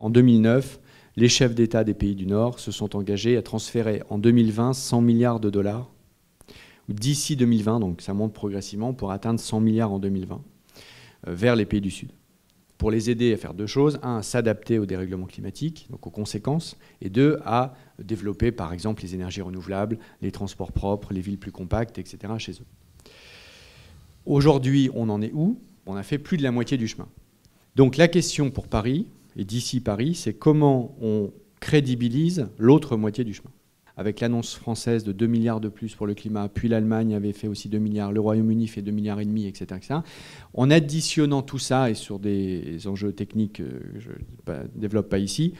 En 2009, les chefs d'État des pays du Nord se sont engagés à transférer en 2020 100 milliards de dollars, d'ici 2020, donc ça monte progressivement, pour atteindre 100 milliards en 2020, vers les pays du Sud. Pour les aider à faire deux choses. Un, à s'adapter au dérèglement climatique, donc aux conséquences, et deux, à développer par exemple les énergies renouvelables, les transports propres, les villes plus compactes, etc. chez eux. Aujourd'hui, on en est où? On a fait plus de la moitié du chemin. Donc la question pour Paris, et d'ici Paris, c'est comment on crédibilise l'autre moitié du chemin. Avec l'annonce française de 2 milliards de plus pour le climat, puis l'Allemagne avait fait aussi 2 milliards, le Royaume-Uni fait 2,5 milliards, etc., etc. En additionnant tout ça, et sur des enjeux techniques que je ne développe pas ici,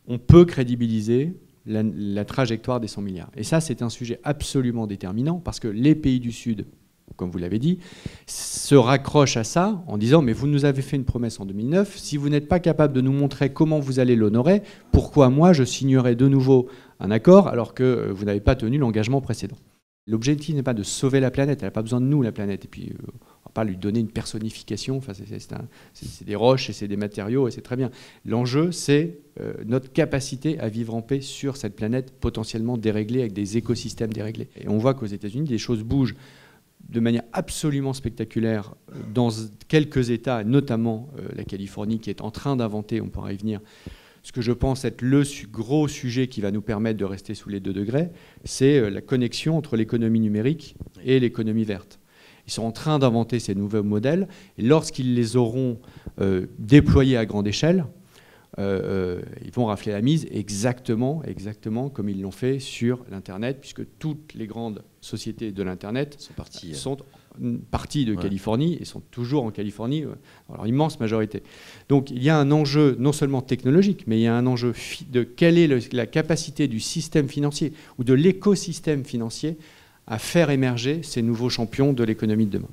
on peut crédibiliser la trajectoire des 100 milliards. Et ça, c'est un sujet absolument déterminant, parce que les pays du Sud, comme vous l'avez dit, se raccrochent à ça en disant « mais vous nous avez fait une promesse en 2009, si vous n'êtes pas capable de nous montrer comment vous allez l'honorer, pourquoi moi je signerai de nouveau un accord alors que vous n'avez pas tenu l'engagement précédent ?» L'objectif n'est pas de sauver la planète, elle n'a pas besoin de nous, la planète. Et puis, on ne va pas lui donner une personnification, enfin, c'est des roches et c'est des matériaux et c'est très bien. L'enjeu, c'est notre capacité à vivre en paix sur cette planète potentiellement déréglée, avec des écosystèmes déréglés. Et on voit qu'aux États-Unis, des choses bougent de manière absolument spectaculaire dans quelques États, notamment la Californie, qui est en train d'inventer, on pourra y venir, ce que je pense être le gros sujet qui va nous permettre de rester sous les 2 degrés, c'est la connexion entre l'économie numérique et l'économie verte. Ils sont en train d'inventer ces nouveaux modèles, et lorsqu'ils les auront déployés à grande échelle, ils vont rafler la mise exactement comme ils l'ont fait sur l'Internet, puisque toutes les grandes sociétés de l'Internet sont parties de Californie et sont toujours en Californie, dans leur immense majorité. Donc il y a un enjeu non seulement technologique, mais il y a un enjeu de quelle est la capacité du système financier ou de l'écosystème financier à faire émerger ces nouveaux champions de l'économie de demain.